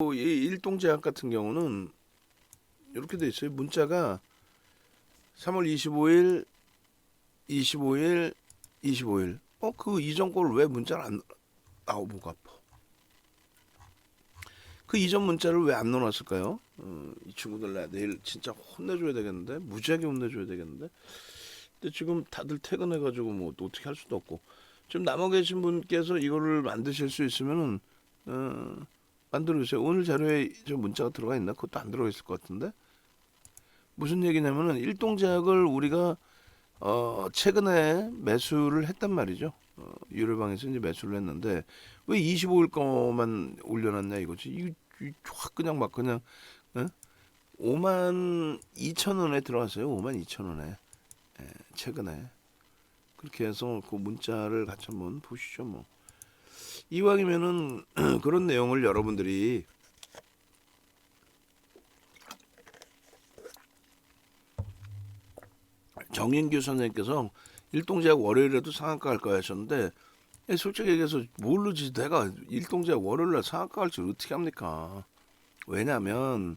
이 일동제약 같은 경우는 이렇게 돼 있어요. 문자가 3월 25일, 25일, 25일. 그 이전 걸 왜 문자를 안 목 아파. 그 이전 문자를 왜 안 넣어놨을까요? 이 친구들 나 내일 진짜 혼내줘야 되겠는데, 무지하게 혼내줘야 되겠는데. 근데 지금 다들 퇴근해가지고 뭐 또 어떻게 할 수도 없고. 지금 남아 계신 분께서 이거를 만드실 수 있으면은 만들어 주세요. 오늘 자료에 저 문자가 들어가 있나? 그것도 안 들어가 있을 것 같은데. 무슨 얘기냐면은 일동제약을 우리가 최근에 매수를 했단 말이죠. 유료방에서 이제 매수를 했는데 왜 25일 거만 올려놨냐 이거지. 확 그냥 막 그냥 5만 2천 원에 들어왔어요. 5만 2천 원에 최근에 그렇게 해서 그 문자를 같이 한번 보시죠. 뭐 이왕이면은 그런 내용을 여러분들이 정인규 선생님께서 일동제약 월요일에도 상한가 할 거야 하셨는데 솔직히 얘기해서 모르지. 내가 일동제약 월요일날 상한가 할 줄 어떻게 합니까? 왜냐면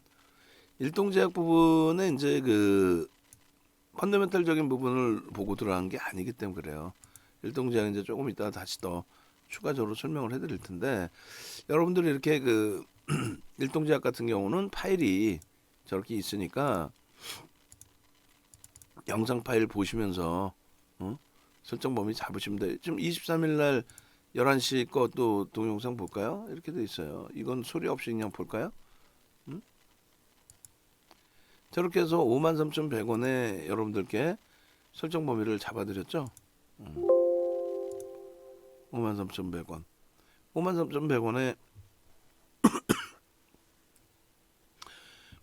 일동제약 부분에 이제 그 펀더멘탈적인 부분을 보고 들어간 게 아니기 때문에 그래요. 일동제약 이제 조금 이따가 다시 더 추가적으로 설명을 해드릴 텐데 여러분들이 이렇게 그 일동제약 같은 경우는 파일이 저렇게 있으니까 영상 파일 보시면서 설정 범위 잡으시면 돼요. 지금 23일 날 11시 것도 동영상 볼까요? 이렇게 돼 있어요. 이건 소리 없이 그냥 볼까요? 저렇게 해서 53,100원에 여러분들께 설정 범위를 잡아드렸죠. 53,100원. 53,100원에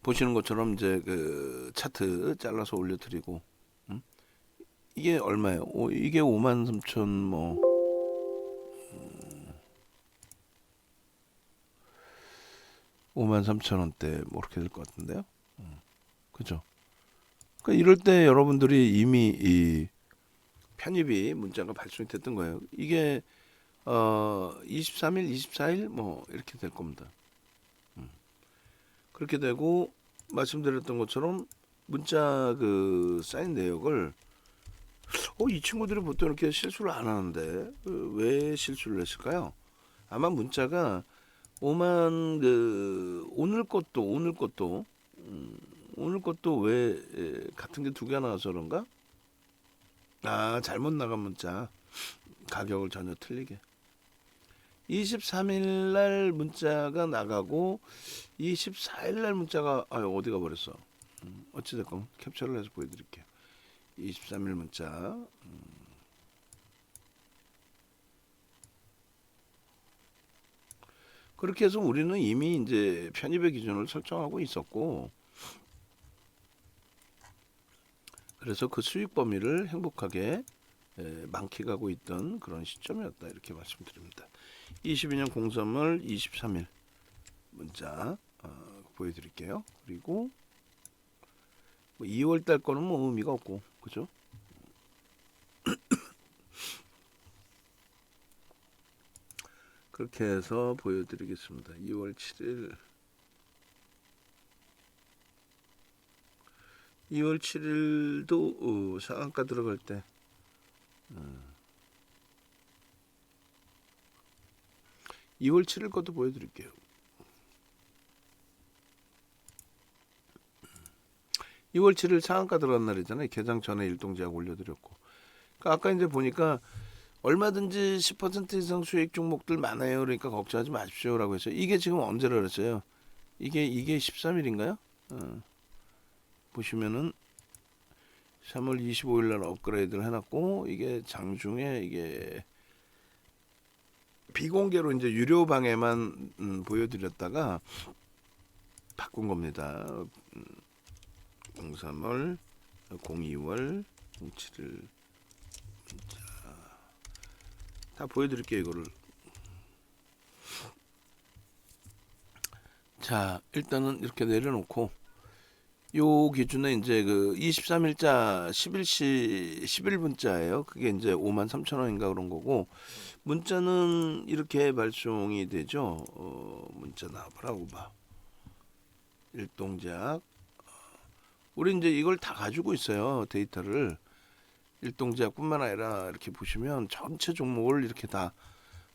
보시는 것처럼 이제 그 차트 잘라서 올려드리고 이게 얼마예요? 이게 53,000 뭐 53,000원대 뭐 이렇게 될 것 같은데요. 그죠? 그러니까 이럴 때 여러분들이 이미 이 편입이 문자가 발송이 됐던 거예요. 이게 23일, 24일 뭐 이렇게 될 겁니다. 그렇게 되고 말씀드렸던 것처럼 문자 그 쌓인 내역을 이 친구들이 보통 이렇게 실수를 안 하는데 왜 실수를 했을까요? 아마 문자가 오만 그 오늘 것도 왜 같은 게 두 개 나와서 그런가? 잘못 나간 문자 가격을 전혀 틀리게 23일 날 문자가 나가고 24일 날 문자가 어디가 버렸어? 어찌됐건 캡처를 해서 보여드릴게요. 23일 문자 그렇게 해서 우리는 이미 이제 편입의 기준을 설정하고 있었고 그래서 그 수익 범위를 행복하게 만끽하고 있던 그런 시점이었다 이렇게 말씀드립니다. 22년 03월 23일 문자 보여드릴게요. 그리고 2월 달 거는 뭐 의미가 없고 그죠? 그렇게 해서 보여드리겠습니다. 2월 7일 2월 7일도 상한가 들어갈 때 2월 7일 것도 보여드릴게요. 2월 7일 상한가 들어간 날이잖아요. 개장 전에 일동제약 올려드렸고. 그러니까 아까 이제 보니까 얼마든지 10% 이상 수익 종목들 많아요. 그러니까 걱정하지 마십시오라고 했어요. 이게 지금 언제라 그랬어요? 이게 13일인가요? 보시면은 3월 25일 날 업그레이드를 해놨고 이게 장중에 이게 비공개로 이제 유료 방에만 보여드렸다가 바꾼 겁니다. 03월, 02월, 07일 다 보여드릴게요 이거를. 자 일단은 이렇게 내려놓고 요 기준에 이제 그 23일자 11시 11분자예요. 그게 이제 53,000원인가 그런 거고 문자는 이렇게 발송이 되죠. 문자 나와보라고 봐. 일동제약. 우리 이제 이걸 다 가지고 있어요. 데이터를. 일동제약뿐만 아니라 이렇게 보시면 전체 종목을 이렇게 다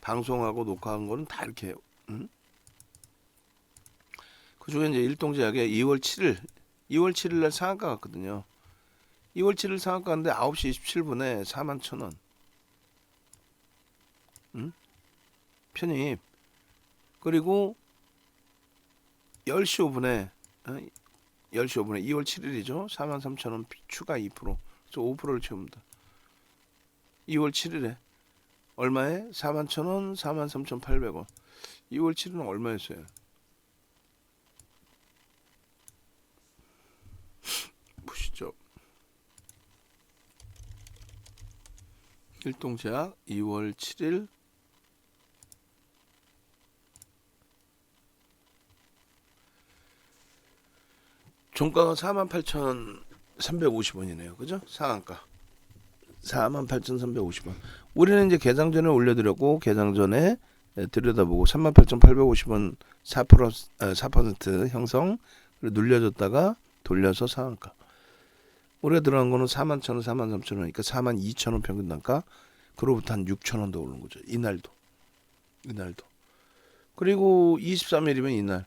방송하고 녹화한 거는 다 이렇게 그 중에 이제 일동제약에 2월 7일 날 상한가 갔거든요. 2월 7일 상한가 갔는데 9시 27분에 41,000원. 편입. 그리고 10시 5분에 10시 5분에 2월 7일이죠. 43,000원 추가 2%. 그래서 5%를 채웁니다. 2월 7일에 얼마에? 41,000원, 43,800원. 2월 7일은 얼마였어요? 보시죠. 일동제약 2월 7일 종가가 48,350원이네요. 그죠? 상한가 48,350원. 우리는 이제 개장 전에 올려드렸고 개장 전에 들여다보고 38,850원 4% 형성 눌려졌다가 돌려서 상한가. 올해 들어간 거는 41,000원, 43,000원이니까 42,000원 평균 단가. 그로부터 한 6,000원 더 오른 거죠. 이날도. 그리고 23일이면 이날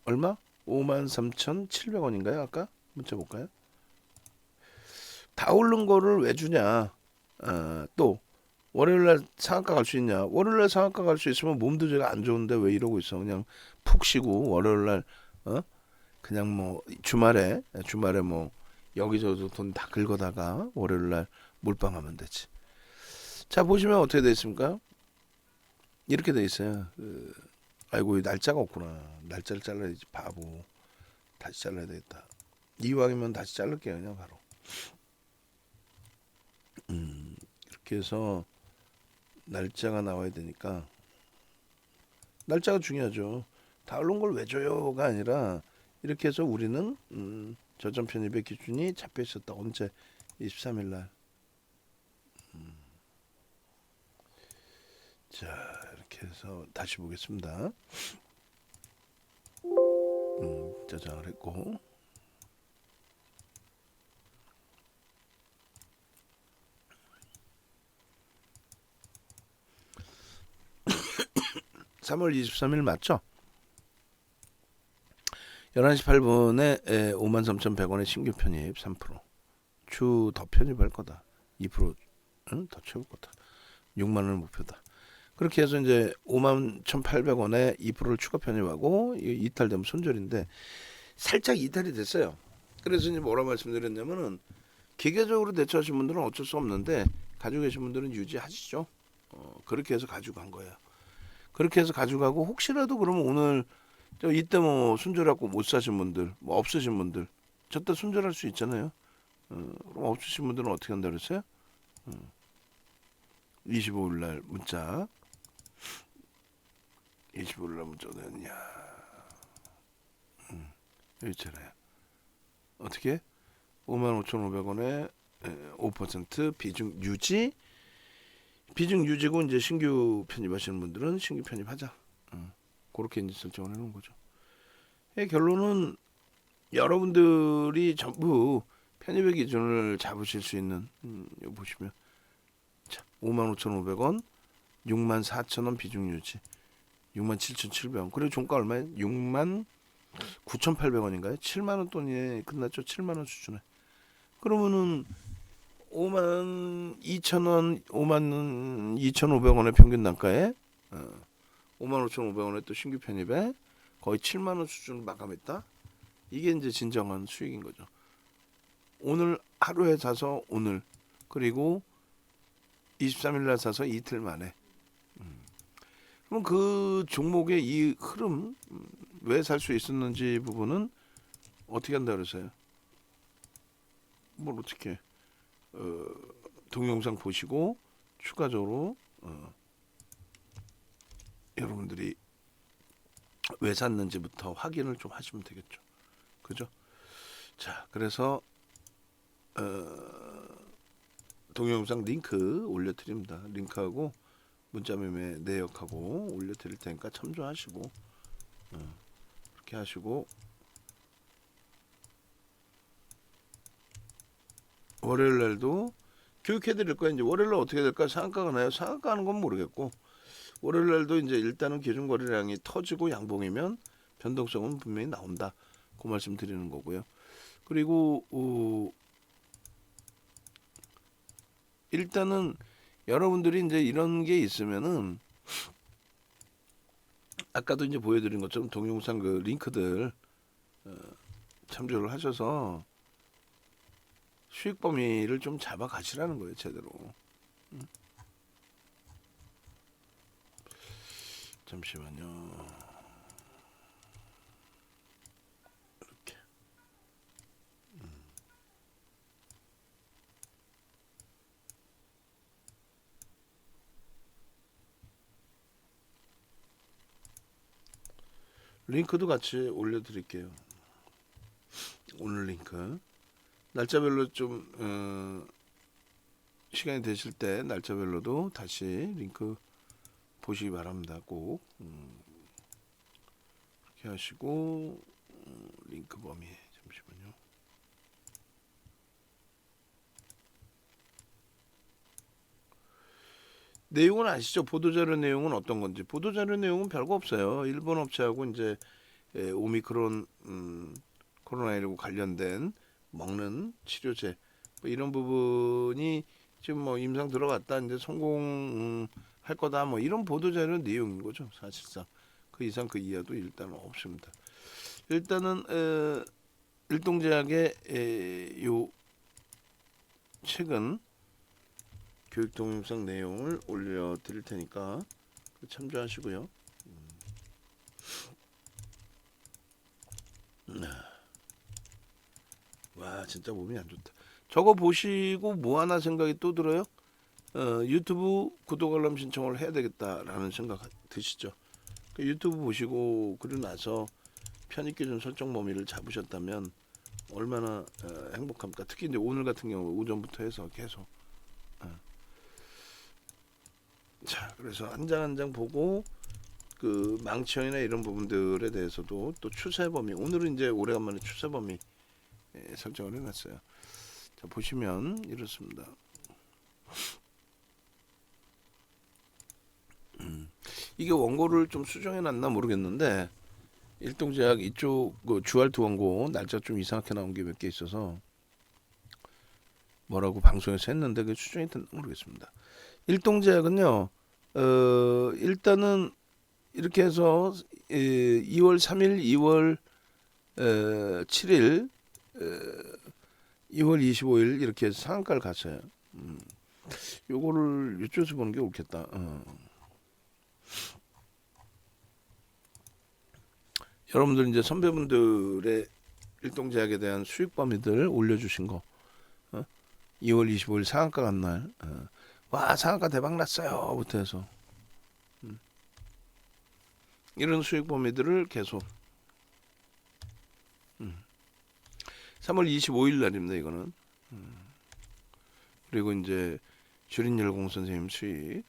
얼마? 53,700원인가요? 아까 문자 볼까요? 다 오른 거를 왜 주냐? 또 월요일날 상한가 갈 수 있냐? 월요일날 상한가 갈 수 있으면 몸도 제가 안 좋은데 왜 이러고 있어? 그냥 푹 쉬고 월요일날 그냥 뭐 주말에 뭐 여기저기 돈 다 긁어다가 월요일날 몰빵하면 되지. 자 보시면 어떻게 돼 있습니까? 이렇게 돼 있어요. 아이고 날짜가 없구나. 날짜를 잘라야지 바보. 다시 잘라야 되겠다. 이왕이면 다시 자를게요 그냥 바로. 이렇게 해서 날짜가 나와야 되니까 날짜가 중요하죠. 다 오른 걸 왜 줘요가 아니라 이렇게 해서 우리는 저점 편입의 기준이 잡혀 있었다. 언제? 23일 날. 자 이렇게 해서 다시 보겠습니다. 저장을 했고 3월 23일 맞죠? 11시 8분에 53,100원의 신규 편입 3%. 주 더 편입할 거다. 2%더 채울 거다. 6만 원 목표다. 그렇게 해서 이제 51,800원에 2%를 추가 편입하고 이탈되면 손절인데 살짝 이탈이 됐어요. 그래서 이제 뭐라 말씀드렸냐면은 기계적으로 대처하신 분들은 어쩔 수 없는데 가지고 계신 분들은 유지하시죠. 그렇게 해서 가지고 간 거예요. 그렇게 해서 가져가고 혹시라도 그러면 오늘 이때 뭐 손절하고 못 사신 분들, 뭐 없으신 분들, 저때 손절할 수 있잖아요. 그럼 없으신 분들은 어떻게 한다 그랬어요? 25일 날 문자, 25일 날 문자 어디냐? 여기 있잖아요. 어떻게? 55,500원에 5% 비중 유지. 비중 유지고 이제 신규 편입하시는 분들은 신규 편입하자. 그렇게 이제 설정을 해놓은 거죠. 결론은 여러분들이 전부 편입의 기준을 잡으실 수 있는 여기 보시면 55,500원, 64,000원 비중 유지, 67,700원. 그리고 종가 얼마에? 69,800원인가요? 7만원 돈이 끝났죠. 7만원 수준에. 그러면은 52,000원, 52,500원의 평균 단가에 55,500원의 또 신규 편입에 거의 7만원 수준을 마감했다. 이게 이제 진정한 수익인 거죠. 오늘 하루에 사서 오늘 그리고 23일 날 사서 이틀 만에. 그럼 그 종목의 이 흐름 왜 살 수 있었는지 부분은 어떻게 한다 그러세요? 뭘 어떻게 동영상 보시고 추가적으로 여러분들이 왜 샀는지부터 확인을 좀 하시면 되겠죠. 그죠? 자, 그래서 동영상 링크 올려드립니다. 링크하고 문자매매 내역하고 올려드릴 테니까 참조하시고 그렇게 하시고 월요일 날도 교육해드릴 거예요. 이제 월요일 날 어떻게 될까? 상한가가 나요. 상한가 하는 건 모르겠고 월요일 날도 이제 일단은 기준 거래량이 터지고 양봉이면 변동성은 분명히 나온다. 그 말씀 드리는 거고요. 그리고 일단은 여러분들이 이제 이런 게 있으면은 아까도 이제 보여드린 것처럼 동영상 그 링크들 참조를 하셔서 수익 범위를 좀 잡아 가시라는 거예요, 제대로. 잠시만요. 이렇게. 링크도 같이 올려드릴게요. 오늘 링크. 날짜별로 좀 시간이 되실 때 날짜별로도 다시 링크 보시기 바랍니다. 꼭 그렇게 하시고 링크 범위 잠시만요. 내용은 아시죠? 보도자료 내용은 어떤 건지. 보도자료 내용은 별거 없어요. 일본 업체하고 이제 오미크론 코로나19 관련된 먹는 치료제 뭐 이런 부분이 지금 뭐 임상 들어갔다 이제 성공할 거다 뭐 이런 보도자료 내용인 거죠. 사실상 그 이상 그 이하도 일단 없습니다. 일단은 일동제약의 요 최근 교육 동영상 내용을 올려드릴 테니까 참조하시고요. 와 진짜 몸이 안 좋다. 저거 보시고 뭐 하나 생각이 또 들어요? 유튜브 구독 알람 신청을 해야 되겠다라는 생각 드시죠? 유튜브 보시고 그러고 나서 편입 기준 설정 범위를 잡으셨다면 얼마나 행복합니까? 특히 이제 오늘 같은 경우 오전부터 해서 계속 자 그래서 한 장 한 장 보고 그 망치형이나 이런 부분들에 대해서도 또 추세 범위 오늘은 이제 오래간만에 추세 범위 설정을 해놨어요. 자 보시면 이렇습니다. 이게 원고를 좀 수정해놨나 모르겠는데 일동제약 이쪽 그 주알트 원고 날짜 좀 이상하게 나온 게 몇 개 있어서 뭐라고 방송에서 했는데 그 수정이 됐나 모르겠습니다. 일동제약은요 일단은 이렇게 해서 2월 3일 2월 7일 2월 25일 이렇게 해서 상한가를 갔어요. 요거를 이쪽에서 보는 게 옳겠다. 여러분들 이제 선배분들의 일동제약에 대한 수익 범위들 올려주신 거 2월 25일 상한가 간 날 와 상한가 대박 났어요 부터 해서 이런 수익 범위들을 계속 3월 25일 날입니다 이거는 그리고 이제 주린열공 선생님 수익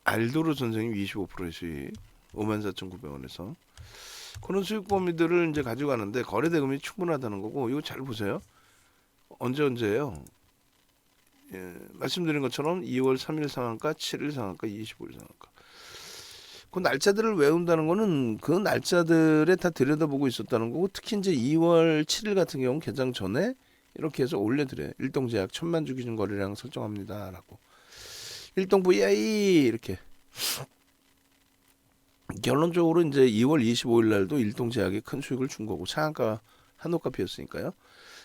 알도르 선생님 25%의 수익 54,900원에서 그런 수익 범위들을 이제 가지고 가는데 거래 대금이 충분하다는 거고 이거 잘 보세요. 언제예요? 예, 말씀드린 것처럼 2월 3일 상한가, 7일 상한가, 25일 상한가. 그 날짜들을 외운다는 거는 그 날짜들에 다 들여다보고 있었다는 거고 특히 이제 2월 7일 같은 경우는 개장 전에 이렇게 해서 올려드려요. 일동제약 1000만 주 기준 거래량 설정합니다라고. 일동 VI 이렇게. 결론적으로 이제 2월 25일 날도 일동제약이 큰 수익을 준 거고 상한가 한호가 피었으니까요.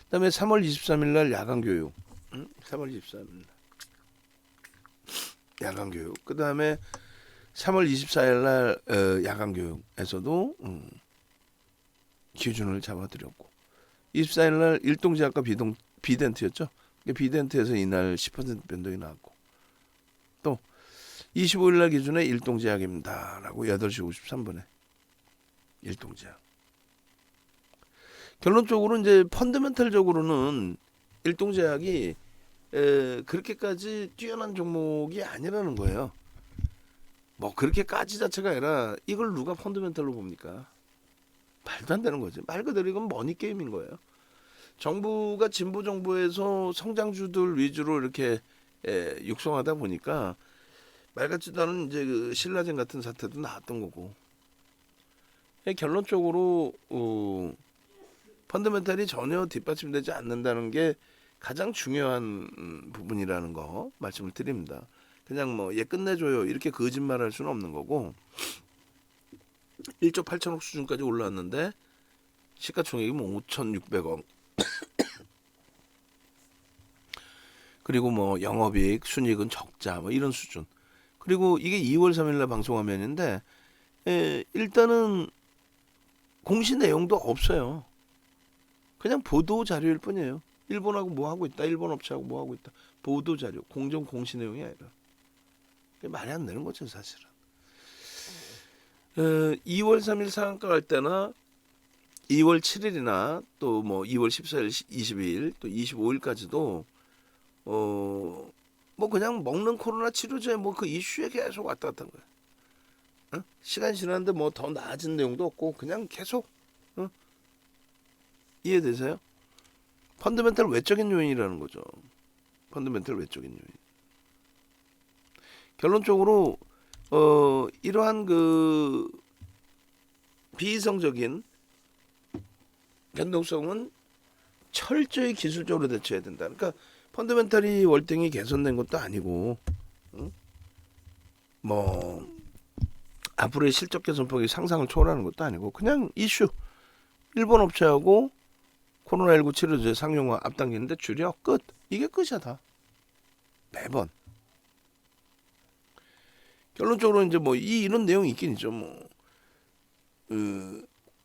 그다음에 3월 23일 날 야간 교육. 3월 23일 야간 교육. 그다음에 3월 24일 날 야간 교육에서도 기준을 잡아드렸고 24일 날 일동제약과 비덴트였죠. 비덴트에서 이날 10% 변동이 나왔고 또 25일 날 기준에 일동제약입니다. 라고 8시 53분에 일동제약. 결론적으로 이제 펀더멘탈적으로는 일동제약이 그렇게까지 뛰어난 종목이 아니라는 거예요. 뭐 그렇게까지 자체가 아니라 이걸 누가 펀더멘탈로 봅니까? 말도 안 되는 거지. 말 그대로 이건 머니 게임인 거예요. 정부가 진보 정부에서 성장주들 위주로 이렇게 육성하다 보니까 말 같지도 않은 이제 그 신라젠 같은 사태도 나왔던 거고. 결론적으로 펀더멘탈이 전혀 뒷받침되지 않는다는 게 가장 중요한 부분이라는 거 말씀을 드립니다. 그냥 뭐 얘 끝내줘요 이렇게 거짓말할 수는 없는 거고 1조 8천억 수준까지 올라왔는데 시가총액이 뭐 5,600억 그리고 뭐 영업이익 순이익은 적자 뭐 이런 수준. 그리고 이게 2월 3일날 방송화면인데 일단은 공시 내용도 없어요. 그냥 보도 자료일 뿐이에요. 일본하고 뭐 하고 있다. 일본 업체하고 뭐 하고 있다. 보도 자료. 공정 공시 내용이 아니라. 말이 안 되는 거죠, 사실은. 2월 3일 상한가 갈 때나 2월 7일이나 또 뭐 2월 14일, 22일, 또 25일까지도 뭐 그냥 먹는 코로나 치료제 뭐 그 이슈에 계속 왔다 갔다 한 거예요. 시간 지났는데 뭐 더 나아진 내용도 없고 그냥 계속 이해되세요? 펀더멘탈 외적인 요인이라는 거죠. 펀더멘탈 외적인 요인. 결론적으로 이러한 그 비이성적인 변동성은 철저히 기술적으로 대처해야 된다. 그러니까 펀더멘탈이 월등히 개선된 것도 아니고 뭐 앞으로의 실적 개선폭이 상상을 초월하는 것도 아니고 그냥 이슈 일본 업체하고 코로나19 치료제 상용화 앞당기는데 줄여 끝. 이게 끝이야 다. 매번. 결론적으로 이제 뭐 이런 내용이 있긴 있죠. 뭐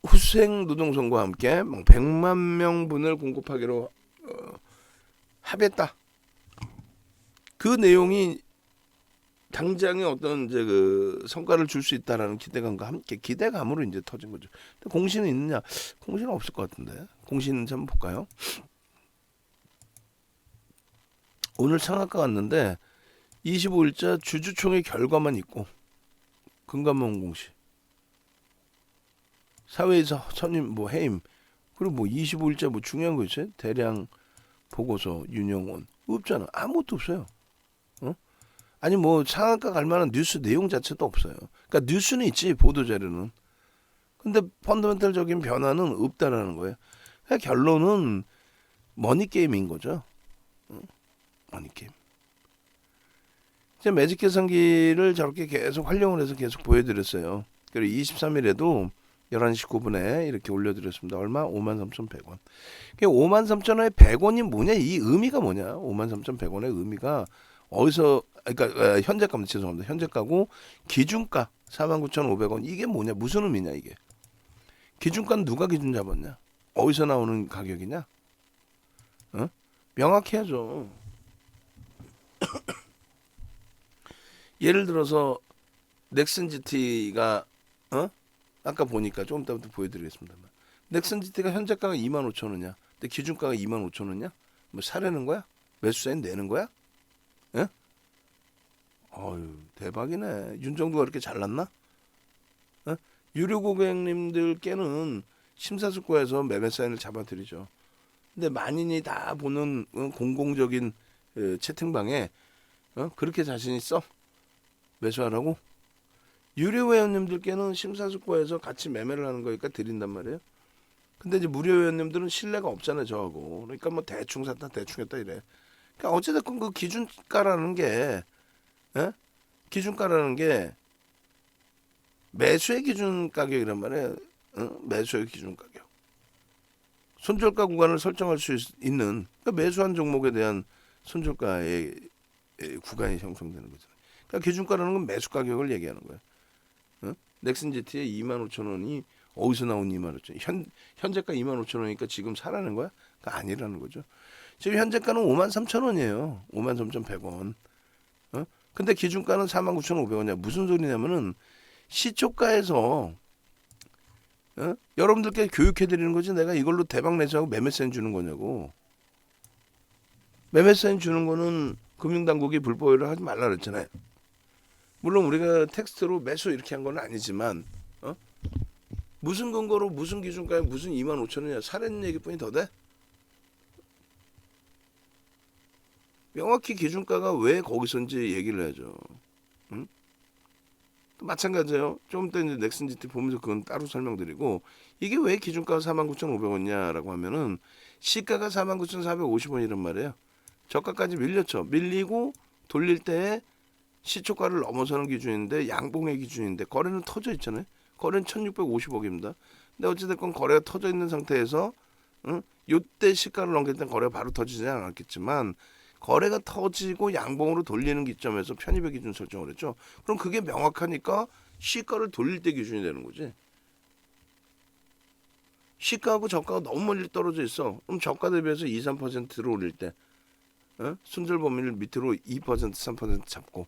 후생 노동선과 함께 100만 명분을 공급하기로 합의했다. 그 내용이 당장의 어떤 이제 그 성과를 줄 수 있다라는 기대감과 함께 기대감으로 이제 터진 거죠. 근데 공시는 있느냐? 공시는 없을 것 같은데. 공시는 한번 볼까요? 오늘 상한가 갔는데 25일자 주주총회 결과만 있고 금감원 공시 사회에서 선임 뭐 해임 그리고 뭐 25일자 뭐 중요한 거 있어요? 대량 보고서 윤영원 없잖아. 아무것도 없어요. 아니 뭐 상한가 갈 만한 뉴스 내용 자체도 없어요. 그러니까 뉴스는 있지 보도 자료는. 근데 펀더멘탈적인 변화는 없다라는 거예요. 그러니까 결론은 머니 게임인 거죠. 머니 게임. 이제 매직 계산기를 저렇게 계속 활용을 해서 계속 보여드렸어요. 그리고 23일에도 11시 9분에 이렇게 올려드렸습니다. 얼마? 53,100원. 53,000원에 100원이 뭐냐? 이 의미가 뭐냐? 53,100원의 의미가 어디서 그러니까 현재가입니다. 죄송합니다. 현재가고 기준가 49,500원 이게 뭐냐? 무슨 의미냐 이게? 기준가는 누가 기준 잡았냐? 어디서 나오는 가격이냐? 명확해야죠. 예를 들어서 넥슨 GT가 아까 보니까 조금 이따부터 보여드리겠습니다만 넥슨 GT가 현재가가 25,000원이냐? 근데 기준가가 25,000원이냐? 뭐 사려는 거야? 매수사인 내는 거야? 예? 어유 대박이네. 윤정두가 그렇게 잘났나? 유료 고객님들께는 심사숙고해서 매매 사인을 잡아드리죠. 근데 만인이 다 보는 공공적인 채팅방에 그렇게 자신 있어? 매수하라고? 유료 회원님들께는 심사숙고해서 같이 매매를 하는 거니까 드린단 말이에요. 근데 이제 무료 회원님들은 신뢰가 없잖아요, 저하고. 그러니까 뭐 대충 샀다, 대충 했다 이래. 그러니까 어찌됐건 그 기준가라는 게, 기준가라는 게 매수의 기준 가격이란 말이에요. 매수의 기준 가격. 손절가 구간을 설정할 수 있는 그러니까 매수한 종목에 대한 손절가의 구간이 형성되는 거잖아요. 그러니까 기준가라는 건 매수 가격을 얘기하는 거예요. 넥슨 GT의 25,000원이 어디서 나온 25,000원? 현재가 25,000원이니까 지금 사라는 거야? 그거 아니라는 거죠. 지금 현재가는 53,000원이에요. 53,100원. 근데 기준가는 49,500원이야. 무슨 소리냐면은 시초가에서 여러분들께 교육해 드리는 거지 내가 이걸로 대박 내자고 매매세인 주는 거냐고. 매매세인 주는 거는 금융당국이 불법이라 하지 말라 그랬잖아요. 물론 우리가 텍스트로 매수 이렇게 한 건 아니지만 무슨 근거로 무슨 기준가에 무슨 25,000원이냐 사는 얘기뿐이 더 돼? 명확히 기준가가 왜 거기서인지 얘기를 해야죠. 응? 또 마찬가지예요. 좀 이따 이제 넥슨 GT 보면서 그건 따로 설명드리고 이게 왜 기준가가 49,500원이냐라고 하면은 시가가 49,450원이란 말이에요. 저가까지 밀렸죠. 밀리고 돌릴 때 시초가를 넘어서는 기준인데 양봉의 기준인데 거래는 터져 있잖아요. 거래는 1,650억입니다. 근데 어찌됐건 거래가 터져 있는 상태에서 요때 시가를 넘길 땐 거래가 바로 터지지 않았겠지만 거래가 터지고 양봉으로 돌리는 기점에서 편입의 기준 설정을 했죠. 그럼 그게 명확하니까 시가를 돌릴 때 기준이 되는 거지. 시가하고 저가가 너무 멀리 떨어져 있어. 그럼 저가 대비해서 2, 3%로 올릴 때 순절 범위를 밑으로 2%, 3% 잡고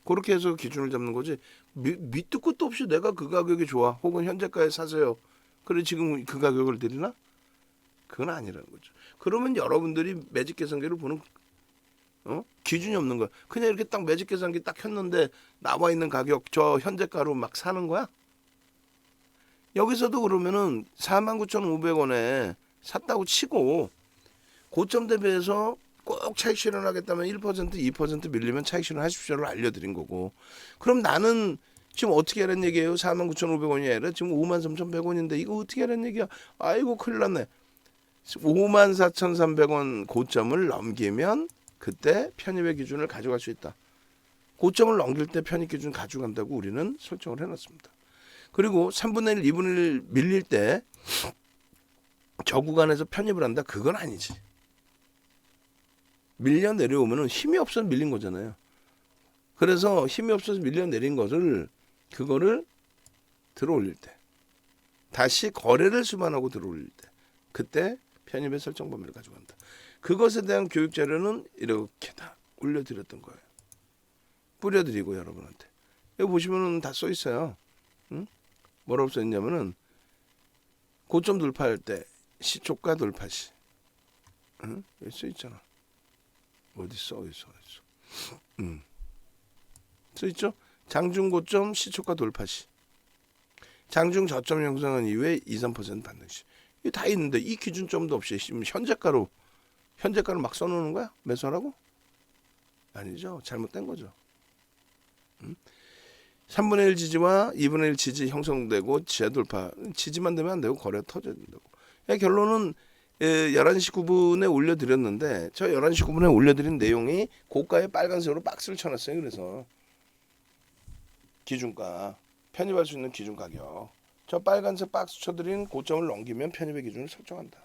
그렇게 해서 기준을 잡는 거지. 밑도 끝도 없이 내가 그 가격이 좋아. 혹은 현재가에 사세요. 그래 지금 그 가격을 드리나? 그건 아니라는 거죠. 그러면 여러분들이 매직 계산기를 보는 기준이 없는 거야. 그냥 이렇게 딱 매직 계산기 딱 켰는데 나와 있는 가격 저 현재가로 막 사는 거야? 여기서도 그러면은 49,500원에 샀다고 치고 고점 대비해서 꼭 차익 실현하겠다면 1%, 2% 밀리면 차익 실현하십시오를 알려드린 거고. 그럼 나는 지금 어떻게 하라는 얘기예요? 49,500원이 아니라 지금 53,100원인데 이거 어떻게 하라는 얘기야? 아이고 큰일 났네. 54,300원 고점을 넘기면 그때 편입의 기준을 가져갈 수 있다. 고점을 넘길 때 편입 기준 가져간다고 우리는 설정을 해놨습니다. 그리고 3분의 1, 2분의 1 밀릴 때 저 구간에서 편입을 한다? 그건 아니지. 밀려 내려오면은 힘이 없어서 밀린 거잖아요. 그래서 힘이 없어서 밀려 내린 것을 그거를 들어 올릴 때 다시 거래를 수반하고 들어 올릴 때 그때 편입의 설정 범위를 가져간다. 그것에 대한 교육 자료는 이렇게 다 올려드렸던 거예요. 뿌려드리고 여러분한테 여기 보시면은 다 써 있어요. 응? 뭐라고 써 있냐면은 고점 돌파할 때 시초가 돌파 시, 응? 여기 써 있잖아. 어디 써 있어? 써 있죠? 장중 고점 시초가 돌파 시, 장중 저점 형성한 이후에 2, 3% 반등 시. 이게 다 있는데 이 기준점도 없이 현재가로 막 써놓는 거야? 매수하라고? 아니죠. 잘못된 거죠. 3분의 1 지지와 2분의 1 지지 형성되고 지하 돌파. 지지만 되면 안 되고 거래가 터져야 된다고. 결론은 11시 9분에 올려드렸는데 저 11시 9분에 올려드린 내용이 고가에 빨간색으로 박스를 쳐놨어요. 그래서 기준가, 편입할 수 있는 기준 가격. 저 빨간색 박스 쳐드린 고점을 넘기면 편입의 기준을 설정한다.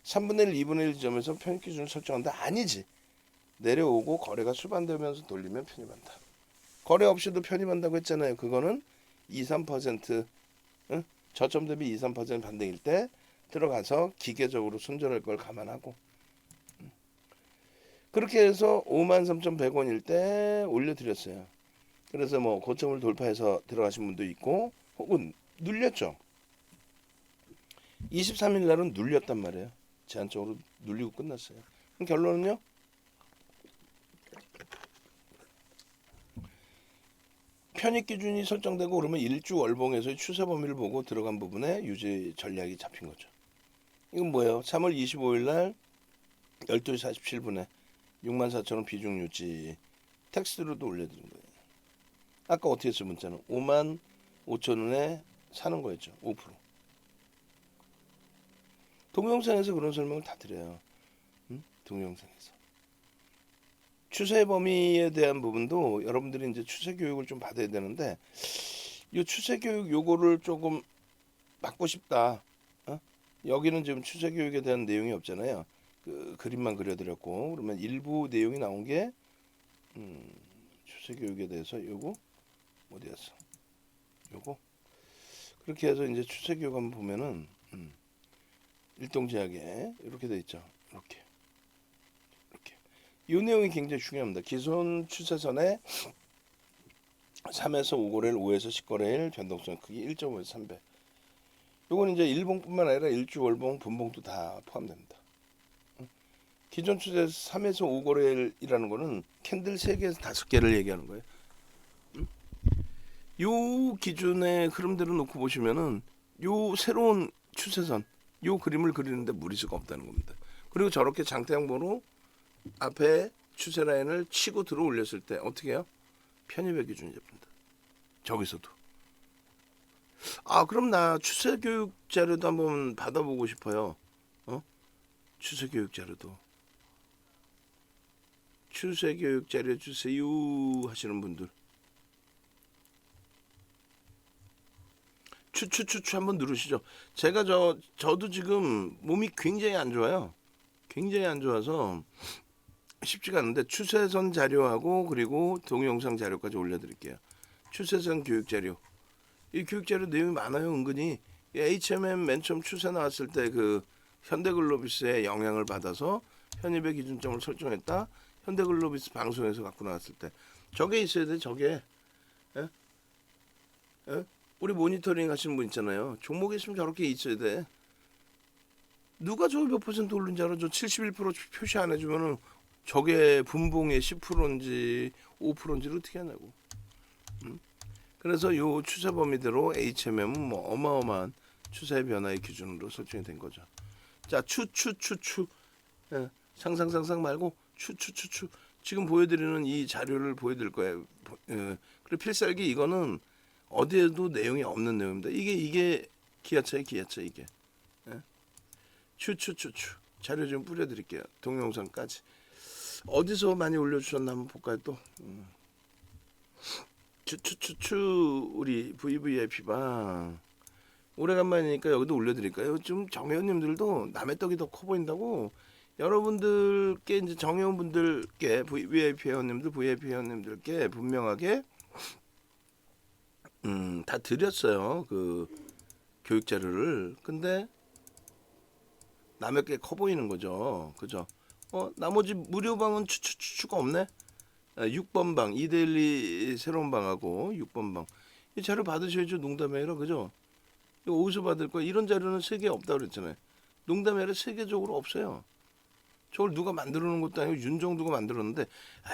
3분의 1, 2분의 1 지점에서 편입 기준을 설정한다. 아니지. 내려오고 거래가 수반되면서 돌리면 편입한다. 거래 없이도 편입한다고 했잖아요. 그거는 2, 3% 저점 대비 2, 3% 반등일 때 들어가서 기계적으로 손절할 걸 감안하고 그렇게 해서 53,100원일 때 올려드렸어요. 그래서 뭐 고점을 돌파해서 들어가신 분도 있고 혹은 눌렸죠. 23일 날은 눌렸단 말이에요. 제한적으로 눌리고 끝났어요. 그럼 결론은요? 편입 기준이 설정되고 그러면 일주 월봉에서의 추세 범위를 보고 들어간 부분에 유지 전략이 잡힌 거죠. 이건 뭐예요? 3월 25일 날 12시 47분에 64,000원 비중 유지 텍스트로도 올려드린 거예요. 아까 어떻게 했어요? 문자는 55,000원에 사는 거였죠. 5%. 동영상에서 그런 설명을 다 드려요. 동영상에서. 추세 범위에 대한 부분도 여러분들이 이제 추세 교육을 좀 받아야 되는데 이 추세 교육 요거를 조금 받고 싶다. 여기는 지금 추세 교육에 대한 내용이 없잖아요. 그 그림만 그려드렸고 그러면 일부 내용이 나온 게 추세 교육에 대해서 요거 어디였어? 요거 그렇게 해서 이제 추세 교육 한번 보면은 일동제약에 이렇게 돼 있죠. 이렇게 이 내용이 굉장히 중요합니다. 기존 추세선에 3에서 5거래일, 5에서 10거래일 변동성 크기 1.5에서 3배. 요건 이제 일봉뿐만 아니라 일주, 월봉, 분봉도 다 포함됩니다. 기존 추세 3에서 5거래일이라는 거는 캔들 3개에서 5개를 얘기하는 거예요. 요 기준의 흐름대로 놓고 보시면은 요 새로운 추세선 요 그림을 그리는데 무리수가 없다는 겁니다. 그리고 저렇게 장대양봉으로 앞에 추세 라인을 치고 들어 올렸을 때 어떻게 해요? 편입의 기준이 잡힌다. 저기서도. 아, 그럼 나 추세 교육 자료도 한번 받아보고 싶어요. 추세 교육 자료도. 추세 교육 자료 주세요 하시는 분들. 추추추추 한번 누르시죠. 제가 저도 지금 몸이 굉장히 안 좋아요. 굉장히 안 좋아서 쉽지가 않은데 추세선 자료하고 그리고 동영상 자료까지 올려드릴게요. 추세선 교육 자료. 이 교육 자료 내용이 많아요. 은근히 HMM 맨 처음 추세 나왔을 때 그 현대글로비스의 영향을 받아서 편입의 기준점을 설정했다. 현대글로비스 방송에서 갖고 나왔을 때 저게 있어야 돼. 저게. 에? 에? 우리 모니터링 하시는 분 있잖아요. 종목에 있으면 저렇게 있어야 돼. 누가 저거 몇 퍼센트 오른지 알아? 저 71% 표시 안 해주면은 저게 분봉의 10%인지 5%인지를 어떻게 하냐고. 그래서 요 추세 범위대로 HMM은 뭐 어마어마한 추세 변화의 기준으로 설정이 된 거죠. 자, 추. 예, 상상 말고 추. 지금 보여드리는 이 자료를 보여드릴 거예요. 그리고 필살기 이거는 어디에도 내용이 없는 내용입니다. 이게 기아차예요, 기아차 이게. 예? 추. 자료 좀 뿌려드릴게요. 동영상까지. 어디서 많이 올려주셨나 한번 볼까요 또. 추 우리 VVIP방 오래간만이니까 여기도 올려드릴까요? 좀 정회원님들도 남의 떡이 더 커 보인다고 여러분들께 이제 정회원분들께 VIP 회원님들 VIP 회원님들께 분명하게 다 드렸어요. 그 교육 자료를. 근데 남의 게 커 보이는 거죠. 그죠? 나머지 무료 방은 추가 없네. 6번 방 이데일리 새로운 방하고 6번 방. 이 자료 받으셔야죠. 농담이 아니라 그죠? 이거 어디서 받을 거야? 이런 자료는 세계 없다고 그랬잖아요. 농담이 아니라 세계적으로 없어요. 저걸 누가 만들어 놓은 것도 아니고 윤정두가 만들었는데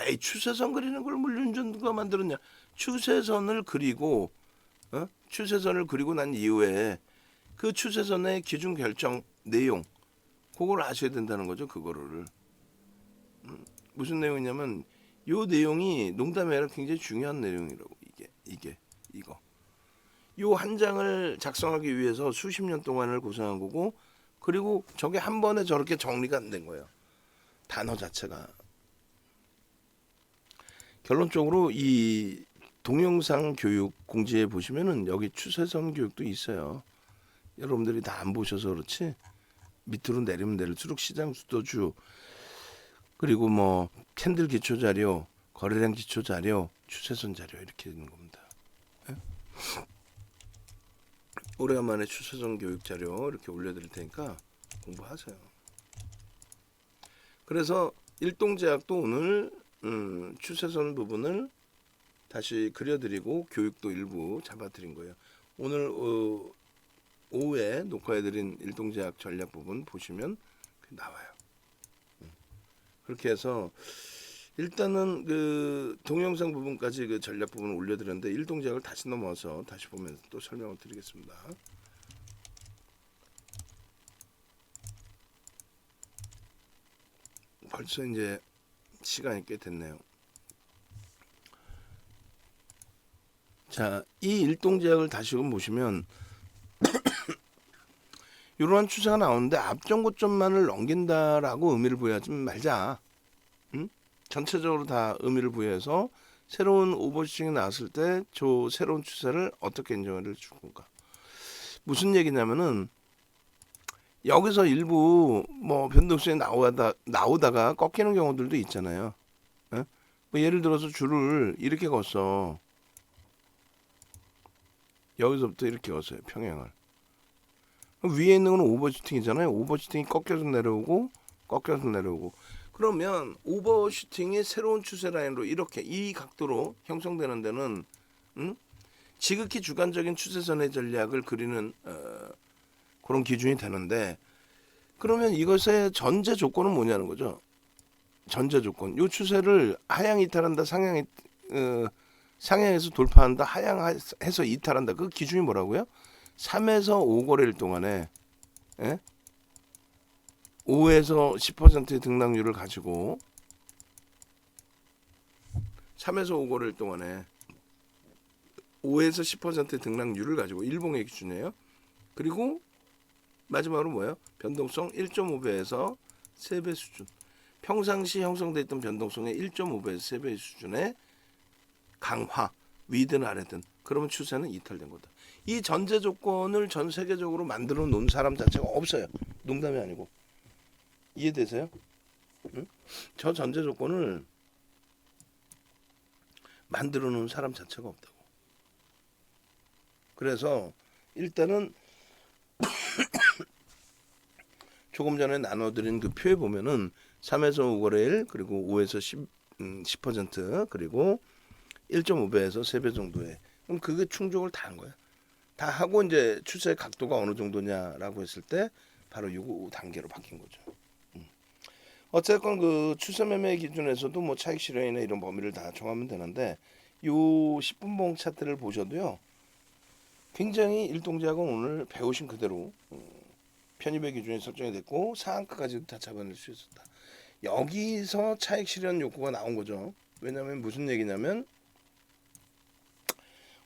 에이 추세선 그리는 걸 뭘 윤정두가 만들었냐. 추세선을 그리고 추세선을 그리고 난 이후에 그 추세선의 기준 결정 내용 그걸 아셔야 된다는 거죠. 그거를 무슨 내용이냐면 요 내용이 농담이 아니라 굉장히 중요한 내용이라고. 이거 요 한 장을 작성하기 위해서 수십 년 동안을 고생한 거고 그리고 저게 한 번에 저렇게 정리가 안 된 거예요. 단어 자체가. 결론적으로 이 동영상 교육 공지에 보시면은 여기 추세선 교육도 있어요. 여러분들이 다 안 보셔서 그렇지 밑으로 내리면 내릴수록 시장 수도주 그리고 뭐 캔들 기초 자료, 거래량 기초 자료, 추세선 자료 이렇게 있는 겁니다. 네? 오래간만에 추세선 교육 자료 이렇게 올려드릴 테니까 공부하세요. 그래서 일동제약도 오늘 추세선 부분을 다시 그려드리고 교육도 일부 잡아드린 거예요. 오늘 오후에 녹화해드린 일동제약 전략 부분 보시면 나와요. 그렇게 해서 일단은 그 동영상 부분까지 그 전략 부분을 올려드렸는데 일동제약을 다시 넘어와서 다시 보면서 또 설명을 드리겠습니다. 벌써 이제 시간이 꽤 됐네요. 자, 이 일동제약을 다시금 보시면 이러한 추세가 나오는데 앞전 고점만을 넘긴다라고 의미를 부여하지 말자. 전체적으로 다 의미를 부여해서 새로운 오버슈팅이 나왔을 때 저 새로운 추세를 어떻게 인정을 해줄 건가. 무슨 얘기냐면은 여기서 일부 뭐 변동성이 나오다가 꺾이는 경우들도 있잖아요. 뭐 예를 들어서 줄을 이렇게 걷어. 여기서부터 이렇게 걷어요. 평행을. 위에 있는 건 오버슈팅이잖아요. 오버슈팅이 꺾여서 내려오고 그러면 오버슈팅이 새로운 추세 라인으로 이렇게 이 각도로 형성되는 데는 지극히 주관적인 추세선의 전략을 그리는 그런 기준이 되는데 그러면 이것의 전제 조건은 뭐냐는 거죠. 전제 조건. 요 추세를 하향 이탈한다, 상향에서 돌파한다, 하향해서 이탈한다. 그 기준이 뭐라고요? 3에서 5거래일 동안에 5에서 10%의 등락률을 가지고 3에서 5거래일 동안에 5에서 10%의 등락률을 가지고 일봉의 기준이에요. 그리고 마지막으로 뭐예요? 변동성 1.5배에서 3배 수준. 평상시 형성돼 있던 변동성의 1.5배에서 3배 수준의 강화, 위든 아래든. 그러면 추세는 이탈된 거다. 이 전제 조건을 전 세계적으로 만들어 놓은 사람 자체가 없어요. 농담이 아니고. 이해되세요? 응? 저 전제 조건을 만들어 놓은 사람 자체가 없다고. 그래서 일단은 조금 전에 나눠드린 그 표에 보면은 3에서 5거래일 그리고 5에서 10% 그리고 1.5배에서 3배 정도에 그럼 그게 충족을 다 한 거야. 다 하고 이제 추세 각도가 어느 정도냐라고 했을 때 바로 요 단계로 바뀐 거죠. 어쨌건 그 추세 매매 기준에서도 뭐 차익 실현이나 이런 범위를 다 정하면 되는데 요 10분봉 차트를 보셔도요. 굉장히 일동작은 오늘 배우신 그대로 편입의 기준이 설정이 됐고 상한가까지도 다 잡아낼 수 있었다. 여기서 차익 실현 욕구가 나온 거죠. 왜냐하면 무슨 얘기냐면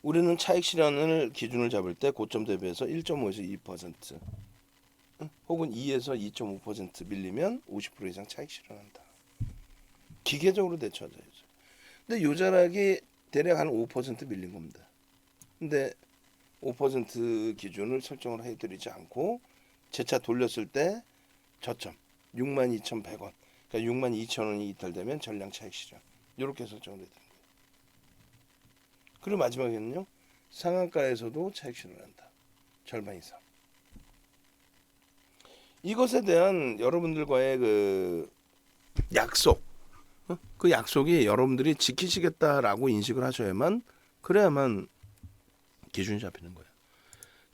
우리는 차익 실현을 기준을 잡을 때 고점 대비해서 1.5에서 2% 혹은 2에서 2.5% 밀리면 50% 이상 차익 실현한다. 기계적으로 대처하자. 근데 요 자락이 대략 한 5% 밀린 겁니다. 근데 5% 기준을 설정을 해드리지 않고 재차 돌렸을 때 저점 62,100원 그러니까 62,000원이 이탈되면 전량 차익 실현 이렇게 설정을 해드린 거예요. 그리고 마지막에는요. 상한가에서도 차익 실현을 한다. 절반 이상. 이것에 대한 여러분들과의 그 약속 그 약속이 여러분들이 지키시겠다라고 인식을 하셔야만 그래야만 기준이 잡히는 거예요.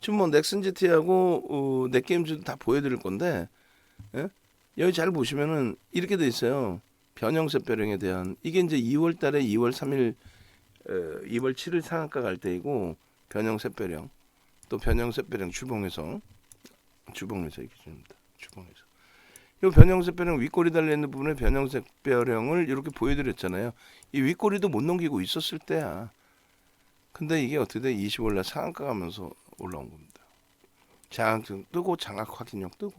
지금 뭐 넥슨 GT하고 넷게임즈도 다 보여드릴 건데 여기 잘 보시면은 이렇게 돼 있어요. 변형세배령에 대한 이게 이제 2월달에 2월 3일 2월 7일 상한가 갈 때이고 변형세배령 또 변형세배령 주봉에서 이 기준입니다. 주봉에서 이 변형세배령 윗꼬리 달려있는 부분에 변형세배령을 이렇게 보여드렸잖아요. 이 윗꼬리도 못 넘기고 있었을 때야. 근데 이게 어떻게 돼? 25일날 상한가 가면서 올라온 겁니다. 장학증 뜨고 장학 확인형 뜨고.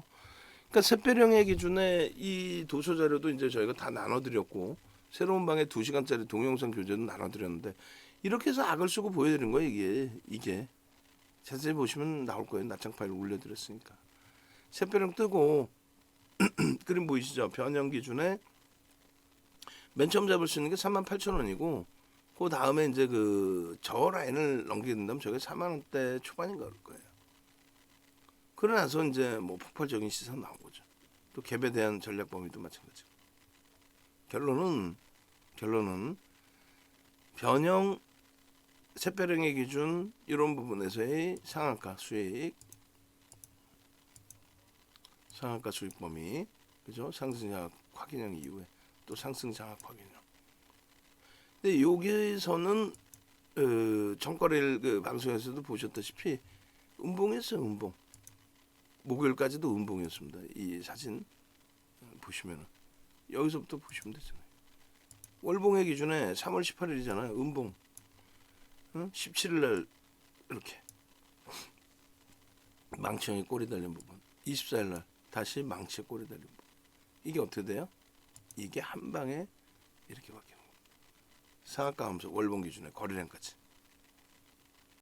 그러니까 샛별형의 기준에 이 도서 자료도 이제 저희가 다 나눠드렸고 새로운 방에 2시간짜리 동영상 교재도 나눠드렸는데 이렇게 해서 악을 쓰고 보여드린 거예요. 이게 자세히 보시면 나올 거예요. 납작 파일 올려드렸으니까. 샛별형 뜨고 그림 보이시죠? 변형 기준에 맨 처음 잡을 수 있는 게 38,000원이고 그 다음에 이제 그 저 라인을 넘기게 된다면 저게 4만 원대 초반인가 그럴 거예요. 그러고 나서 이제 뭐 폭발적인 시선 나온 거죠. 또 갭에 대한 전략 범위도 마찬가지. 결론은 변형 샛별형의 기준 이런 부분에서의 상한가 수익 범위 그죠? 상승 장악 확인형 이후에 또 상승 장악 확인형. 근데 여기서는 정거래일 그 방송에서도 보셨다시피 음봉이었어요. 음봉. 목요일까지도 음봉이었습니다. 이 사진 보시면은 여기서부터 보시면 되잖아요. 월봉의 기준에 3월 18일이잖아요. 음봉. 17일날 이렇게 망치형이 꼬리 달린 부분. 24일날 다시 망치에 꼬리 달린 부분. 이게 어떻게 돼요? 이게 한 방에 이렇게 바뀌는 거예요. 상한가 하면서 월봉 기준에 거래량까지.